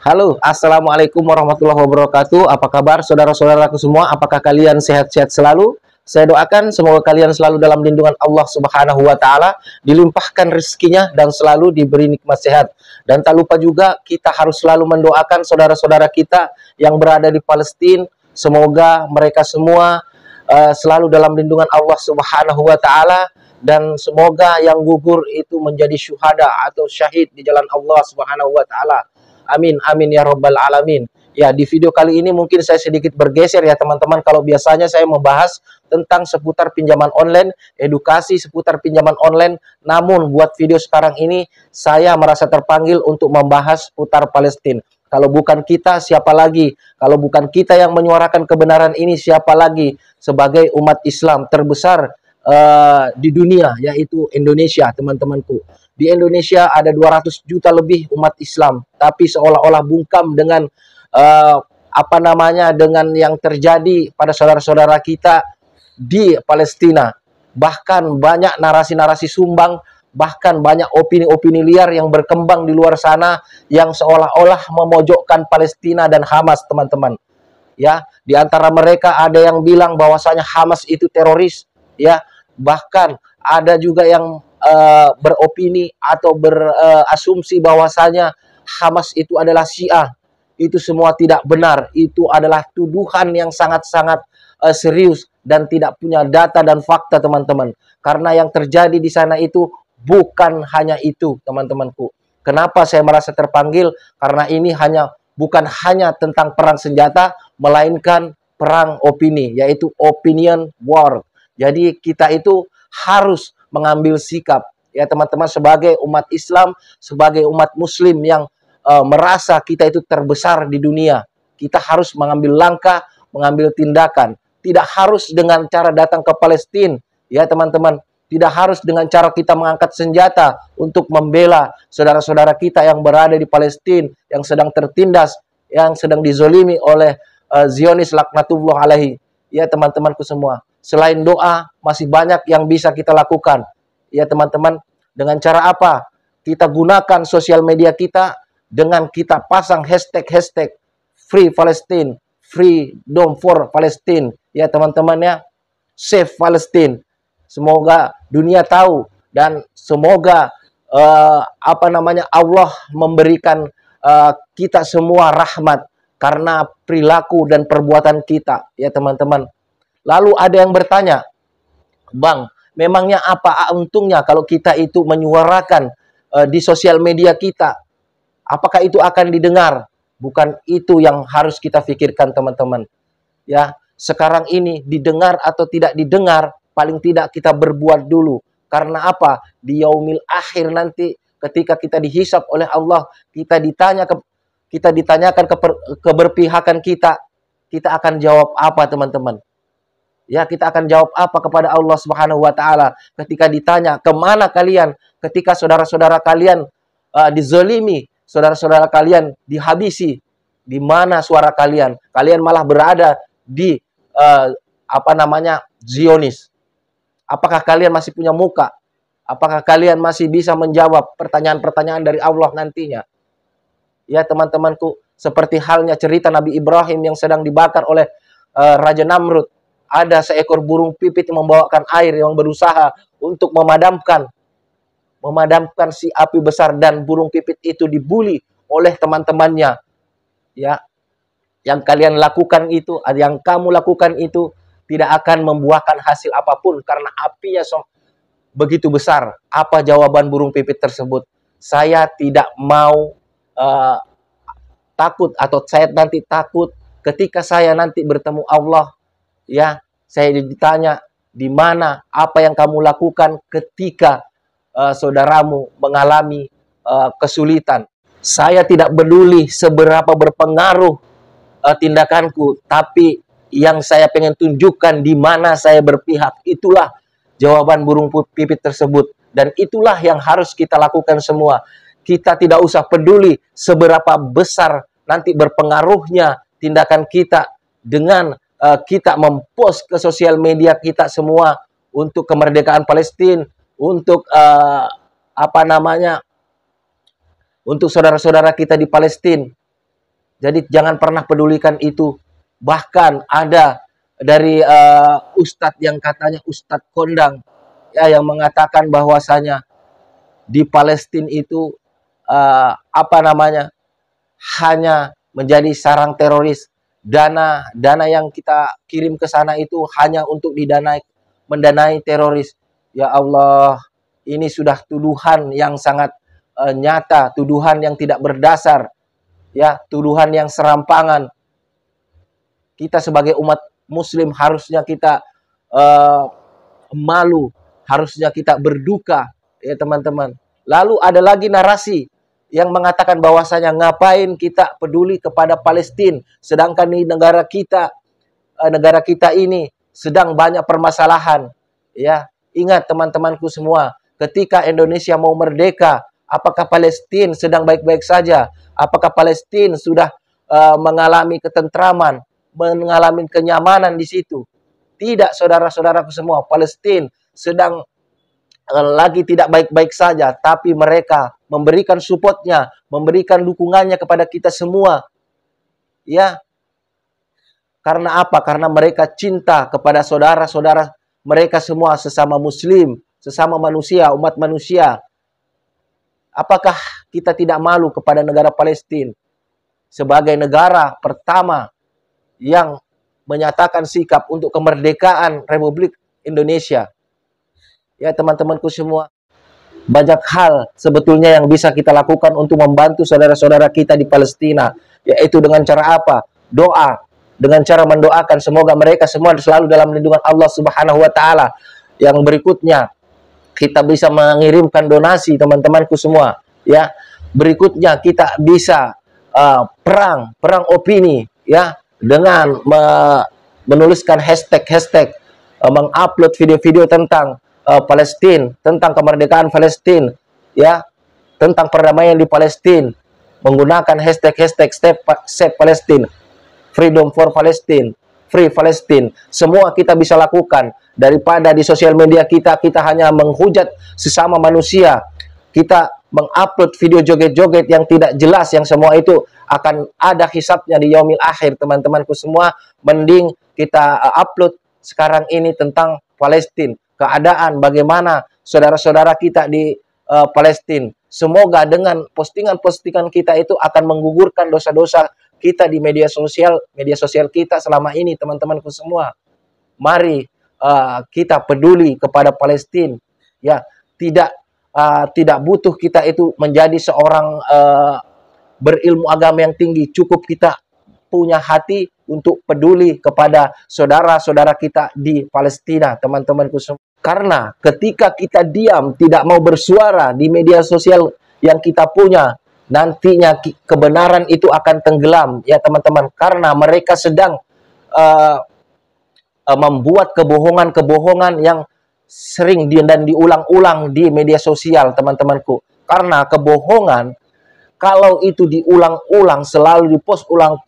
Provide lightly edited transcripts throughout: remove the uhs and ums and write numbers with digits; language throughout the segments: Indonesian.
Halo, Assalamualaikum warahmatullahi wabarakatuh. Apa kabar saudara-saudaraku semua? Apakah kalian sehat-sehat selalu? Saya doakan semoga kalian selalu dalam lindungan Allah Subhanahu wa Ta'ala, dilimpahkan rezekinya dan selalu diberi nikmat sehat. Dan tak lupa juga kita harus selalu mendoakan saudara-saudara kita yang berada di Palestina. Semoga mereka semua selalu dalam lindungan Allah Subhanahu wa Ta'ala, dan semoga yang gugur itu menjadi syuhada atau syahid di jalan Allah Subhanahu wa Ta'ala. Amin, amin ya robbal alamin. Ya, di video kali ini mungkin saya sedikit bergeser ya teman-teman. Kalau biasanya saya membahas tentang seputar pinjaman online, edukasi seputar pinjaman online. Namun buat video sekarang ini saya merasa terpanggil untuk membahas seputar Palestina. Kalau bukan kita, siapa lagi? Kalau bukan kita yang menyuarakan kebenaran ini, siapa lagi? Sebagai umat Islam terbesar di dunia, yaitu Indonesia, teman-temanku. Di Indonesia ada 200 juta lebih umat Islam, tapi seolah-olah bungkam dengan dengan yang terjadi pada saudara-saudara kita di Palestina. Bahkan banyak narasi-narasi sumbang, bahkan banyak opini-opini liar yang berkembang di luar sana yang seolah-olah memojokkan Palestina dan Hamas, teman-teman. Ya, di antara mereka ada yang bilang bahwasanya Hamas itu teroris, ya. Bahkan ada juga yang beropini atau berasumsi bahwasanya Hamas itu adalah Syiah. Itu semua tidak benar. Itu adalah tuduhan yang sangat-sangat serius dan tidak punya data dan fakta, teman-teman. Karena yang terjadi di sana itu bukan hanya itu, teman-temanku. Kenapa saya merasa terpanggil? Karena ini bukan hanya tentang perang senjata, melainkan perang opini, yaitu opinion war. Jadi kita itu harus mengambil sikap, ya teman-teman, sebagai umat Islam, sebagai umat Muslim yang merasa kita itu terbesar di dunia. Kita harus mengambil langkah, mengambil tindakan. Tidak harus dengan cara datang ke Palestina, ya teman-teman. Tidak harus dengan cara kita mengangkat senjata untuk membela saudara-saudara kita yang berada di Palestina, yang sedang tertindas, yang sedang dizolimi oleh Zionis laknatullah alaihi. Ya teman-temanku semua. Selain doa, masih banyak yang bisa kita lakukan. Ya teman-teman, dengan cara apa? Kita gunakan sosial media kita dengan kita pasang hashtag Free Palestine, Freedom for Palestine. Ya teman-teman ya, Save Palestine. Semoga dunia tahu dan semoga Allah memberikan kita semua rahmat karena perilaku dan perbuatan kita, ya teman-teman. Lalu ada yang bertanya, Bang, memangnya apa untungnya kalau kita itu menyuarakan di sosial media kita? Apakah itu akan didengar? Bukan itu yang harus kita pikirkan, teman-teman. Ya, sekarang ini didengar atau tidak didengar, paling tidak kita berbuat dulu. Karena apa? Di yaumil akhir nanti ketika kita dihisab oleh Allah, kita ditanyakan keberpihakan kita akan jawab apa, teman-teman? Ya, kita akan jawab apa kepada Allah Subhanahu wa Ta'ala ketika ditanya, kemana kalian ketika saudara-saudara kalian dizolimi, saudara-saudara kalian dihabisi, di mana suara kalian? Kalian malah berada di Zionis. Apakah kalian masih punya muka? Apakah kalian masih bisa menjawab pertanyaan-pertanyaan dari Allah nantinya? Ya teman-temanku, seperti halnya cerita Nabi Ibrahim yang sedang dibakar oleh Raja Namrud. Ada seekor burung pipit yang membawakan air yang berusaha untuk memadamkan si api besar, dan burung pipit itu dibuli oleh teman-temannya. Ya, yang kalian lakukan itu, yang kamu lakukan itu tidak akan membuahkan hasil apapun karena apinya begitu besar. Apa jawaban burung pipit tersebut? Saya tidak mau takut, atau saya nanti takut ketika saya nanti bertemu Allah. Ya, saya ditanya, di mana apa yang kamu lakukan ketika saudaramu mengalami kesulitan. Saya tidak peduli seberapa berpengaruh tindakanku, tapi yang saya pengen tunjukkan di mana saya berpihak. Itulah jawaban burung pipit tersebut, dan itulah yang harus kita lakukan semua. Kita tidak usah peduli seberapa besar nanti berpengaruhnya tindakan kita dengan kita mempost ke sosial media kita semua untuk kemerdekaan Palestina, untuk untuk saudara-saudara kita di Palestina. Jadi jangan pernah pedulikan itu. Bahkan ada dari ustadz yang katanya ustadz kondang, ya, yang mengatakan bahwasanya di Palestina itu apa namanya, hanya menjadi sarang teroris. Dana yang kita kirim ke sana itu hanya untuk mendanai teroris. Ya Allah, ini sudah tuduhan yang sangat nyata, tuduhan yang tidak berdasar, ya, tuduhan yang serampangan. Kita sebagai umat muslim harusnya kita malu, harusnya kita berduka, ya teman-teman. Lalu ada lagi narasi yang mengatakan bahwasanya ngapain kita peduli kepada Palestina, sedangkan di negara kita ini sedang banyak permasalahan. Ya, ingat teman-temanku semua, ketika Indonesia mau merdeka, apakah Palestina sedang baik-baik saja? Apakah Palestina sudah mengalami ketentraman, mengalami kenyamanan di situ? Tidak, saudara-saudaraku semua, Palestina sedang lagi tidak baik-baik saja, tapi mereka memberikan supportnya, memberikan dukungannya kepada kita semua. Ya, karena apa? Karena mereka cinta kepada saudara-saudara mereka semua, sesama muslim, sesama manusia, umat manusia. Apakah kita tidak malu kepada negara Palestina sebagai negara pertama yang menyatakan sikap untuk kemerdekaan Republik Indonesia? Ya teman-temanku semua, banyak hal sebetulnya yang bisa kita lakukan untuk membantu saudara-saudara kita di Palestina, yaitu dengan cara apa? Doa, dengan cara mendoakan semoga mereka semua selalu dalam lindungan Allah Subhanahu wa taala. Yang berikutnya, kita bisa mengirimkan donasi teman-temanku semua, ya. Berikutnya kita bisa perang opini, ya, dengan menuliskan hashtag mengupload video-video tentang Palestina, tentang kemerdekaan Palestina, ya, tentang perdamaian di Palestina, menggunakan hashtag Save Palestine, Freedom for Palestine, Free Palestine. Semua kita bisa lakukan. Daripada di sosial media kita hanya menghujat sesama manusia, kita mengupload video joget-joget yang tidak jelas, yang semua itu akan ada hisabnya di yaumil akhir, teman-temanku semua. Mending kita upload sekarang ini tentang Palestina, keadaan bagaimana saudara-saudara kita di Palestina. Semoga dengan postingan-postingan kita itu akan menggugurkan dosa-dosa kita di media sosial kita selama ini, teman-temanku semua. Mari kita peduli kepada Palestina, ya. Tidak butuh kita itu menjadi seorang berilmu agama yang tinggi, cukup kita punya hati untuk peduli kepada saudara-saudara kita di Palestina, teman-temanku semua. Karena ketika kita diam, tidak mau bersuara di media sosial yang kita punya, nantinya kebenaran itu akan tenggelam, ya teman-teman. Karena mereka sedang membuat kebohongan-kebohongan yang sering dan diulang-ulang di media sosial, teman-temanku. Karena kebohongan, kalau itu diulang-ulang, selalu dipost ulang,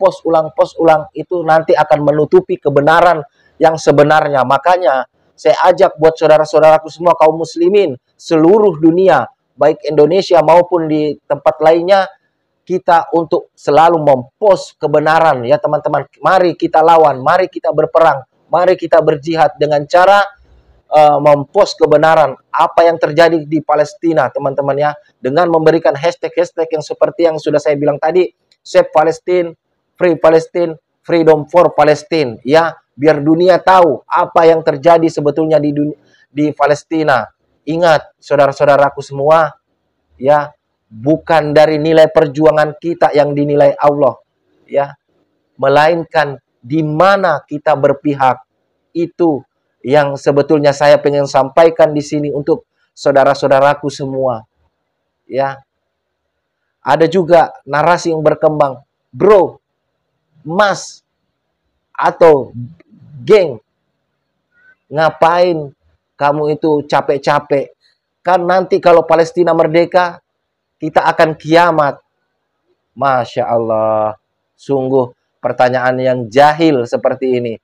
itu nanti akan menutupi kebenaran yang sebenarnya. Makanya saya ajak buat saudara-saudaraku semua kaum muslimin seluruh dunia, baik Indonesia maupun di tempat lainnya, kita untuk selalu mempost kebenaran, ya teman-teman. Mari kita lawan, mari kita berperang, mari kita berjihad dengan cara mempost kebenaran apa yang terjadi di Palestina, teman-teman, ya, dengan memberikan hashtag yang seperti yang sudah saya bilang tadi, Save Palestine, Free Palestine, Freedom for Palestine, ya, biar dunia tahu apa yang terjadi sebetulnya di Palestina. Ingat saudara-saudaraku semua, ya, bukan dari nilai perjuangan kita yang dinilai Allah, ya, melainkan di mana kita berpihak. Itu yang sebetulnya saya pengen sampaikan di sini untuk saudara-saudaraku semua, ya. Ada juga narasi yang berkembang, bro, mas, atau geng, ngapain kamu itu capek-capek? Kan nanti kalau Palestina merdeka, kita akan kiamat. Masya Allah, sungguh pertanyaan yang jahil seperti ini.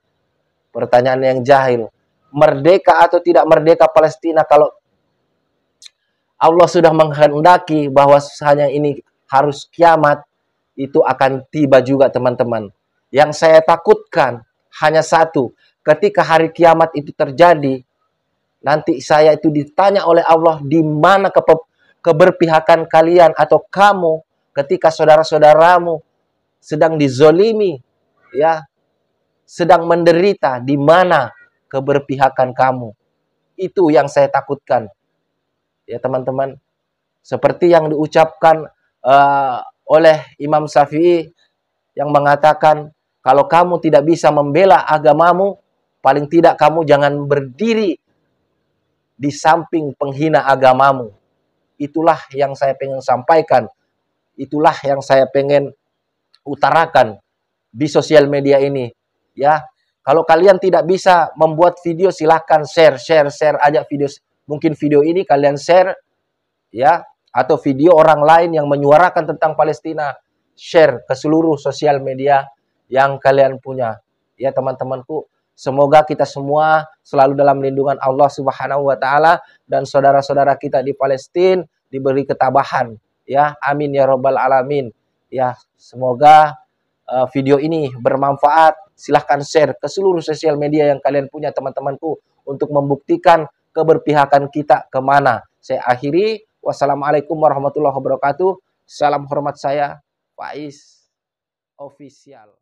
Pertanyaan yang jahil. Merdeka atau tidak merdeka Palestina, kalau Allah sudah menghendaki bahwa hanya ini harus kiamat, itu akan tiba juga, teman-teman. Yang saya takutkan hanya satu, ketika hari kiamat itu terjadi, nanti saya itu ditanya oleh Allah, di mana keberpihakan kalian atau kamu ketika saudara-saudaramu sedang dizolimi, ya, sedang menderita, di mana keberpihakan kamu? Itu yang saya takutkan, ya teman-teman. Seperti yang diucapkan oleh Imam Syafi'i yang mengatakan, kalau kamu tidak bisa membela agamamu, paling tidak kamu jangan berdiri di samping penghina agamamu. Itulah yang saya pengen sampaikan. Itulah yang saya pengen utarakan di sosial media ini. Ya, kalau kalian tidak bisa membuat video, silahkan share aja video. Mungkin video ini kalian share, ya, atau video orang lain yang menyuarakan tentang Palestina, share ke seluruh sosial media yang kalian punya. Ya teman-temanku, semoga kita semua selalu dalam lindungan Allah Subhanahu wa taala, dan saudara-saudara kita di Palestina diberi ketabahan. Ya, amin ya robbal alamin. Ya, semoga video ini bermanfaat. Silahkan share ke seluruh sosial media yang kalian punya, teman-temanku, untuk membuktikan keberpihakan kita kemana. Saya akhiri. Wassalamualaikum warahmatullahi wabarakatuh. Salam hormat saya, Faiz Official.